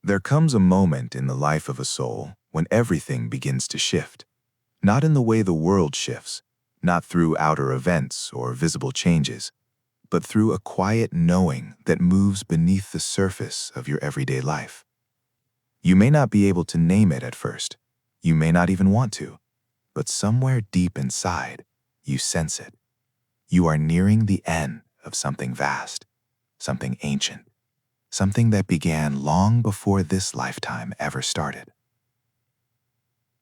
There comes a moment in the life of a soul when everything begins to shift. Not in the way the world shifts, not through outer events or visible changes, but through a quiet knowing that moves beneath the surface of your everyday life. You may not be able to name it at first. You may not even want to. But somewhere deep inside, you sense it. You are nearing the end of something vast, something ancient, something that began long before this lifetime ever started.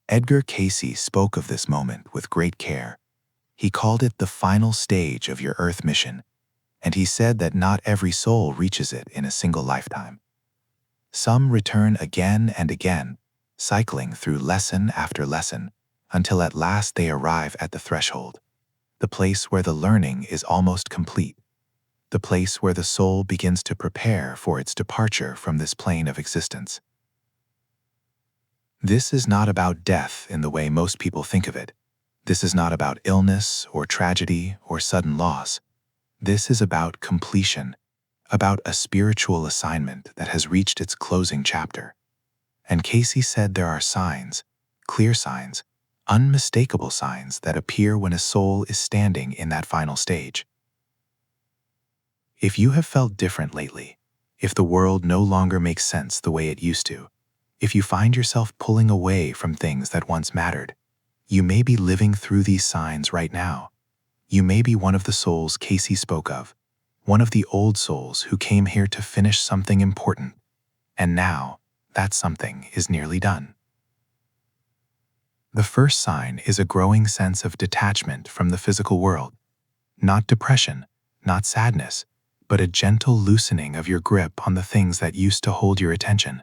Edgar Cayce spoke of this moment with great care. He called it the final stage of your Earth mission, and he said that not every soul reaches it in a single lifetime. Some return again and again, cycling through lesson after lesson, until at last they arrive at the threshold, the place where the learning is almost complete, the place where the soul begins to prepare for its departure from this plane of existence. This is not about death in the way most people think of it. This is not about illness or tragedy or sudden loss. This is about completion, about a spiritual assignment that has reached its closing chapter. And Cayce said there are signs, clear signs, unmistakable signs that appear when a soul is standing in that final stage. If you have felt different lately, if the world no longer makes sense the way it used to, if you find yourself pulling away from things that once mattered, you may be living through these signs right now. You may be one of the souls Cayce spoke of, one of the old souls who came here to finish something important, and now that something is nearly done. The first sign is a growing sense of detachment from the physical world. Not depression, not sadness, but a gentle loosening of your grip on the things that used to hold your attention.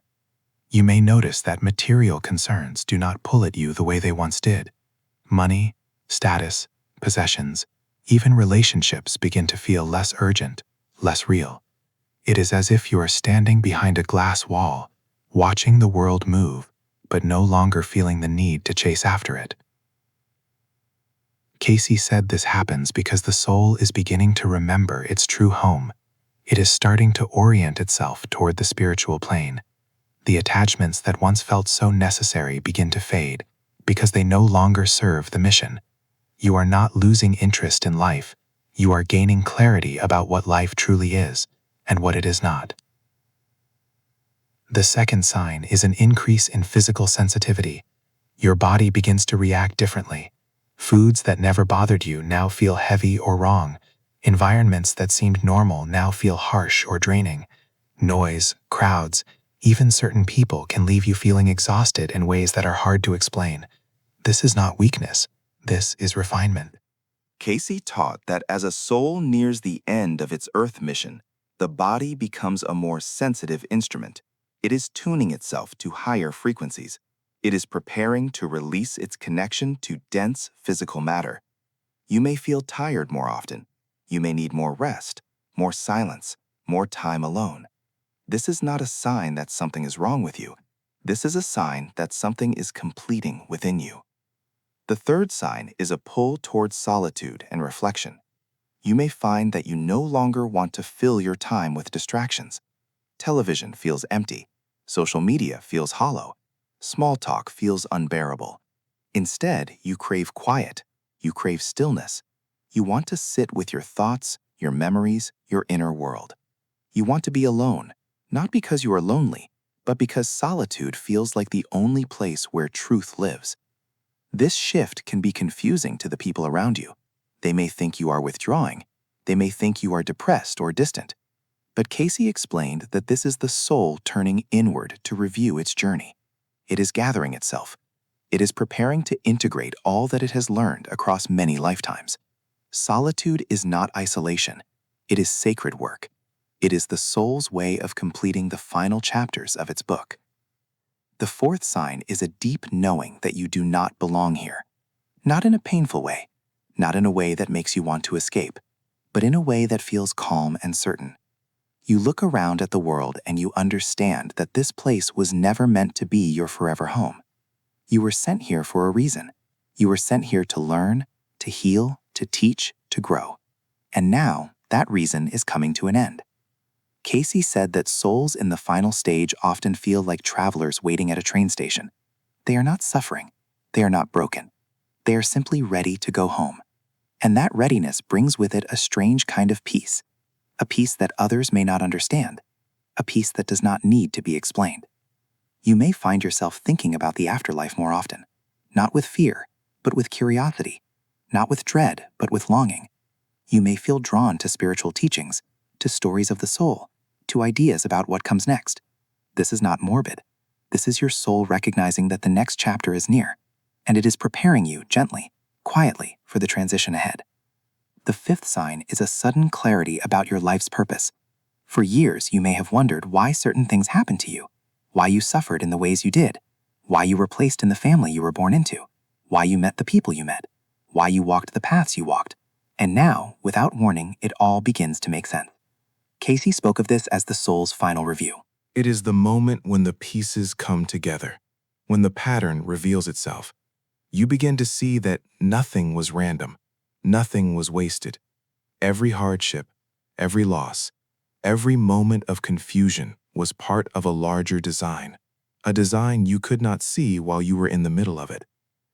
You may notice that material concerns do not pull at you the way they once did. Money, status, possessions, even relationships begin to feel less urgent, less real. It is as if you are standing behind a glass wall, watching the world move, but no longer feeling the need to chase after it. Cayce said this happens because the soul is beginning to remember its true home. It is starting to orient itself toward the spiritual plane. The attachments that once felt so necessary begin to fade because they no longer serve the mission. You are not losing interest in life. You are gaining clarity about what life truly is and what it is not. The second sign is an increase in physical sensitivity. Your body begins to react differently. Foods that never bothered you now feel heavy or wrong. Environments that seemed normal now feel harsh or draining. Noise, crowds, even certain people can leave you feeling exhausted in ways that are hard to explain. This is not weakness. This is refinement. Cayce taught that as a soul nears the end of its Earth mission, the body becomes a more sensitive instrument. It is tuning itself to higher frequencies. It is preparing to release its connection to dense physical matter. You may feel tired more often. You may need more rest, more silence, more time alone. This is not a sign that something is wrong with you. This is a sign that something is completing within you. The third sign is a pull towards solitude and reflection. You may find that you no longer want to fill your time with distractions. Television feels empty. Social media feels hollow. Small talk feels unbearable. Instead, you crave quiet. You crave stillness. You want to sit with your thoughts, your memories, your inner world. You want to be alone, not because you are lonely, but because solitude feels like the only place where truth lives. This shift can be confusing to the people around you. They may think you are withdrawing. They may think you are depressed or distant. But Cayce explained that this is the soul turning inward to review its journey. It is gathering itself. It is preparing to integrate all that it has learned across many lifetimes. Solitude is not isolation. It is sacred work. It is the soul's way of completing the final chapters of its book. The fourth sign is a deep knowing that you do not belong here. Not in a painful way, not in a way that makes you want to escape, but in a way that feels calm and certain. You look around at the world and you understand that this place was never meant to be your forever home. You were sent here for a reason. You were sent here to learn, to heal, to teach, to grow. And now that reason is coming to an end. Cayce said that souls in the final stage often feel like travelers waiting at a train station. They are not suffering. They are not broken. They are simply ready to go home. And that readiness brings with it a strange kind of peace, a peace that others may not understand, a peace that does not need to be explained. You may find yourself thinking about the afterlife more often, not with fear, but with curiosity, not with dread, but with longing. You may feel drawn to spiritual teachings, to stories of the soul, to ideas about what comes next. This is not morbid. This is your soul recognizing that the next chapter is near, and it is preparing you gently, quietly, for the transition ahead. The fifth sign is a sudden clarity about your life's purpose. For years, you may have wondered why certain things happened to you, why you suffered in the ways you did, why you were placed in the family you were born into, why you met the people you met, why you walked the paths you walked. And now, without warning, it all begins to make sense. Cayce spoke of this as the soul's final review. It is the moment when the pieces come together, when the pattern reveals itself. You begin to see that nothing was random, nothing was wasted. Every hardship, every loss, every moment of confusion was part of a larger design, a design you could not see while you were in the middle of it.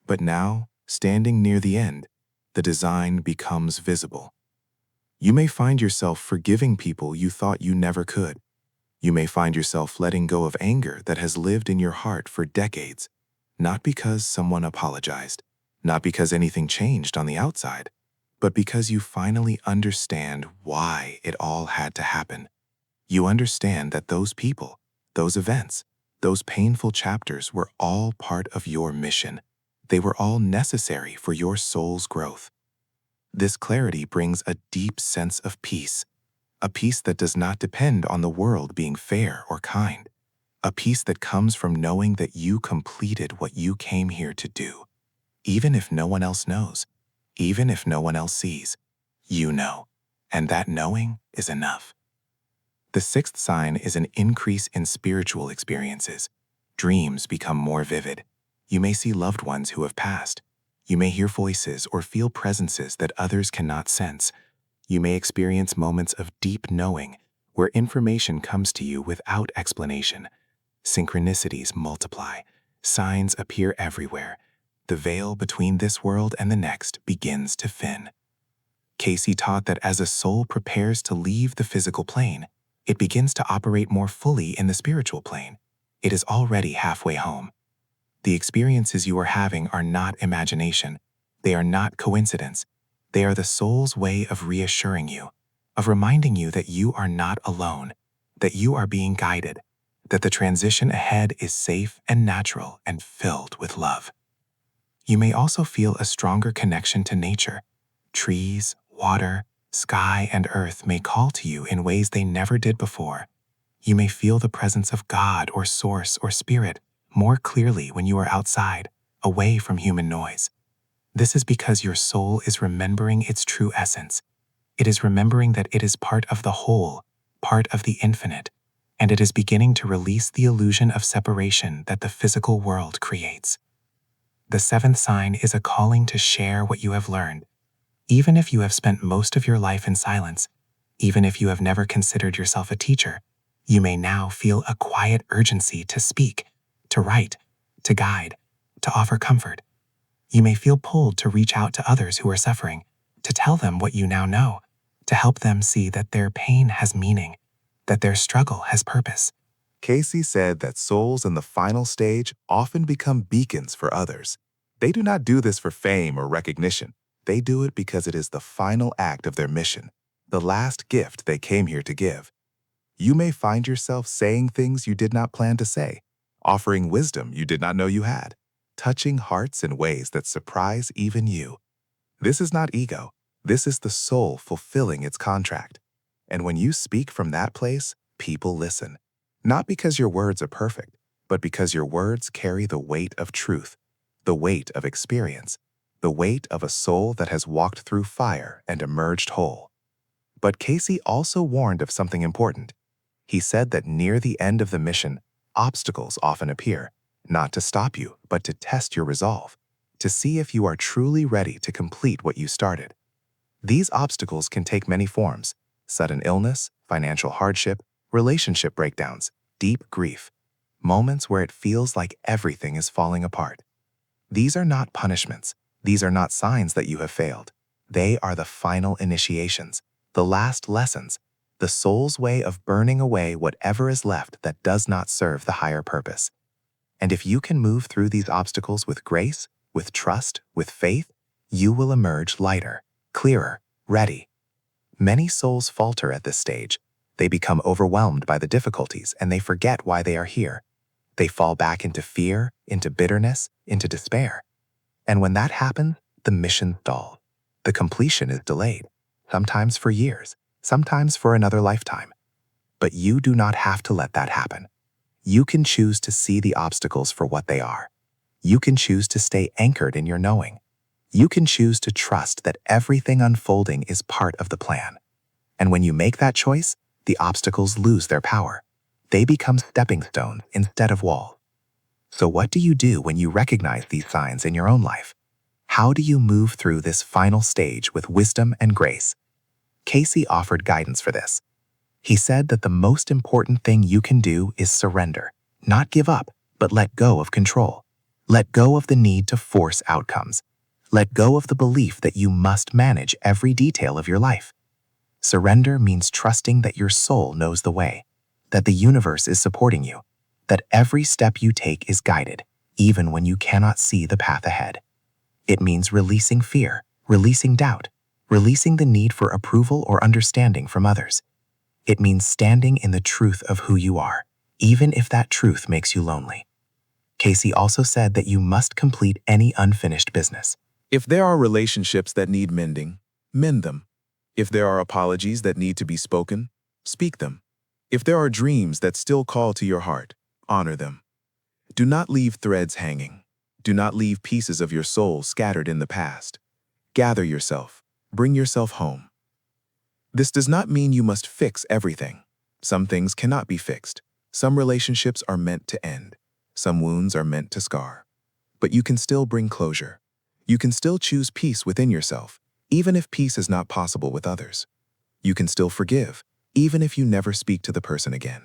But now, standing near the end, the design becomes visible. You may find yourself forgiving people you thought you never could. You may find yourself letting go of anger that has lived in your heart for decades, not because someone apologized, not because anything changed on the outside, but because you finally understand why it all had to happen. You understand that those people, those events, those painful chapters were all part of your mission. They were all necessary for your soul's growth. This clarity brings a deep sense of peace, a peace that does not depend on the world being fair or kind, a peace that comes from knowing that you completed what you came here to do. Even if no one else knows, even if no one else sees, you know, and that knowing is enough. The sixth sign is an increase in spiritual experiences. Dreams become more vivid. You may see loved ones who have passed. You may hear voices or feel presences that others cannot sense. You may experience moments of deep knowing where information comes to you without explanation. Synchronicities multiply. Signs appear everywhere. The veil between this world and the next begins to thin. Cayce taught that as a soul prepares to leave the physical plane, it begins to operate more fully in the spiritual plane. It is already halfway home. The experiences you are having are not imagination. They are not coincidence. They are the soul's way of reassuring you, of reminding you that you are not alone, that you are being guided, that the transition ahead is safe and natural and filled with love. You may also feel a stronger connection to nature. Trees, water, sky, and earth may call to you in ways they never did before. You may feel the presence of God or source or spirit more clearly when you are outside, away from human noise. This is because your soul is remembering its true essence. It is remembering that it is part of the whole, part of the infinite, and it is beginning to release the illusion of separation that the physical world creates. The seventh sign is a calling to share what you have learned. Even if you have spent most of your life in silence, even if you have never considered yourself a teacher, you may now feel a quiet urgency to speak, to write, to guide, to offer comfort. You may feel pulled to reach out to others who are suffering, to tell them what you now know, to help them see that their pain has meaning, that their struggle has purpose. Cayce said that souls in the final stage often become beacons for others. They do not do this for fame or recognition. They do it because it is the final act of their mission, the last gift they came here to give. You may find yourself saying things you did not plan to say, offering wisdom you did not know you had, touching hearts in ways that surprise even you. This is not ego. This is the soul fulfilling its contract. And when you speak from that place, people listen. Not because your words are perfect, but because your words carry the weight of truth, the weight of experience, the weight of a soul that has walked through fire and emerged whole. But Cayce also warned of something important. He said that near the end of the mission, obstacles often appear, not to stop you, but to test your resolve, to see if you are truly ready to complete what you started. These obstacles can take many forms: sudden illness, financial hardship, relationship breakdowns, deep grief, moments where it feels like everything is falling apart. These are not punishments. These are not signs that you have failed. They are the final initiations, the last lessons, the soul's way of burning away whatever is left that does not serve the higher purpose. And if you can move through these obstacles with grace, with trust, with faith, you will emerge lighter, clearer, ready. Many souls falter at this stage. They become overwhelmed by the difficulties and they forget why they are here. They fall back into fear, into bitterness, into despair. And when that happens, the mission stalls. The completion is delayed, sometimes for years, sometimes for another lifetime. But you do not have to let that happen. You can choose to see the obstacles for what they are. You can choose to stay anchored in your knowing. You can choose to trust that everything unfolding is part of the plan. And when you make that choice, the obstacles lose their power. They become stepping stones instead of walls. So what do you do when you recognize these signs in your own life? How do you move through this final stage with wisdom and grace? Cayce offered guidance for this. He said that the most important thing you can do is surrender, not give up, but let go of control. Let go of the need to force outcomes. Let go of the belief that you must manage every detail of your life. Surrender means trusting that your soul knows the way, that the universe is supporting you, that every step you take is guided, even when you cannot see the path ahead. It means releasing fear, releasing doubt, releasing the need for approval or understanding from others. It means standing in the truth of who you are, even if that truth makes you lonely. Cayce also said that you must complete any unfinished business. If there are relationships that need mending, mend them. If there are apologies that need to be spoken, speak them. If there are dreams that still call to your heart, honor them. Do not leave threads hanging. Do not leave pieces of your soul scattered in the past. Gather yourself. Bring yourself home. This does not mean you must fix everything. Some things cannot be fixed. Some relationships are meant to end. Some wounds are meant to scar. But you can still bring closure. You can still choose peace within yourself, even if peace is not possible with others. You can still forgive, even if you never speak to the person again.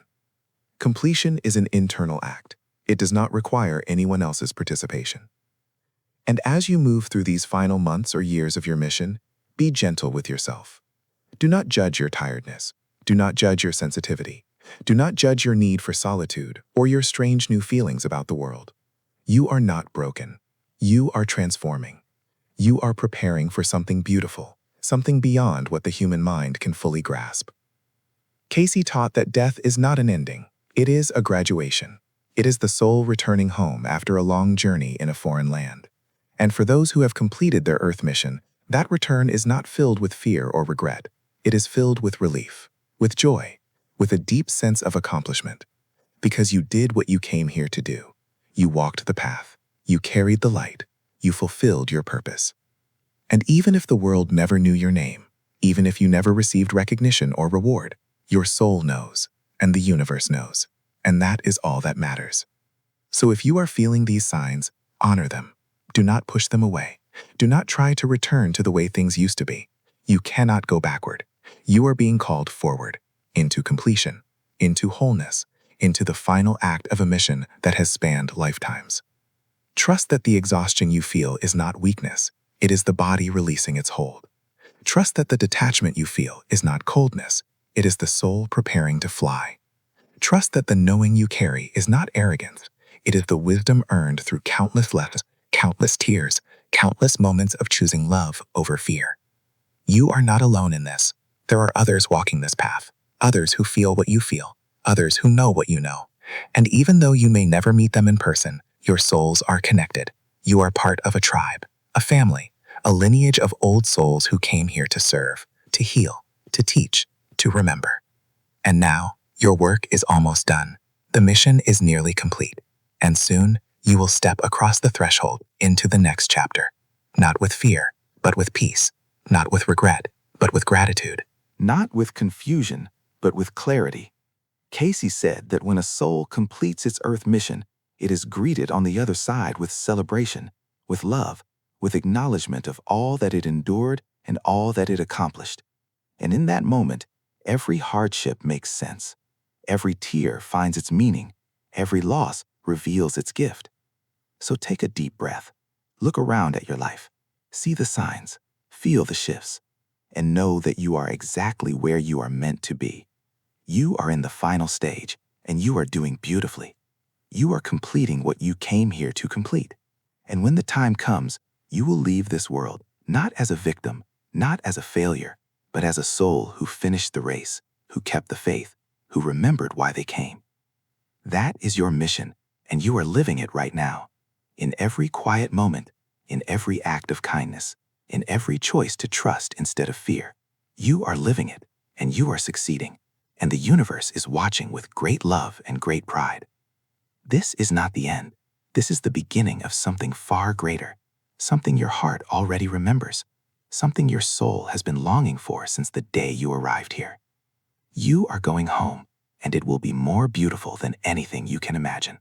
Completion is an internal act. It does not require anyone else's participation. And as you move through these final months or years of your mission, be gentle with yourself. Do not judge your tiredness. Do not judge your sensitivity. Do not judge your need for solitude or your strange new feelings about the world. You are not broken. You are transforming. You are preparing for something beautiful, something beyond what the human mind can fully grasp. Cayce taught that death is not an ending. It is a graduation. It is the soul returning home after a long journey in a foreign land. And for those who have completed their earth mission, that return is not filled with fear or regret. It is filled with relief, with joy, with a deep sense of accomplishment. Because you did what you came here to do. You walked the path. You carried the light. You fulfilled your purpose. And even if the world never knew your name, even if you never received recognition or reward, your soul knows, and the universe knows. And that is all that matters. So if you are feeling these signs, honor them. Do not push them away. Do not try to return to the way things used to be. You cannot go backward. You are being called forward, into completion, into wholeness, into the final act of a mission that has spanned lifetimes. Trust that the exhaustion you feel is not weakness. It is the body releasing its hold. Trust that the detachment you feel is not coldness. It is the soul preparing to fly. Trust that the knowing you carry is not arrogance. It is the wisdom earned through countless lessons, countless tears, countless moments of choosing love over fear. You are not alone in this. There are others walking this path, others who feel what you feel, others who know what you know. And even though you may never meet them in person, your souls are connected. You are part of a tribe, a family, a lineage of old souls who came here to serve, to heal, to teach, to remember. And now, your work is almost done. The mission is nearly complete. And soon, you will step across the threshold into the next chapter. Not with fear, but with peace. Not with regret, but with gratitude. Not with confusion, but with clarity. Cayce said that when a soul completes its earth mission, it is greeted on the other side with celebration, with love, with acknowledgement of all that it endured and all that it accomplished. And in that moment, every hardship makes sense. Every tear finds its meaning. Every loss reveals its gift. So take a deep breath. Look around at your life. See the signs. Feel the shifts. And know that you are exactly where you are meant to be. You are in the final stage, and you are doing beautifully. You are completing what you came here to complete. And when the time comes, you will leave this world not as a victim, not as a failure, but as a soul who finished the race, who kept the faith, who remembered why they came. That is your mission, and you are living it right now. In every quiet moment, in every act of kindness, in every choice to trust instead of fear, you are living it, and you are succeeding, and the universe is watching with great love and great pride. This is not the end. This is the beginning of something far greater, something your heart already remembers, something your soul has been longing for since the day you arrived here. You are going home, and it will be more beautiful than anything you can imagine.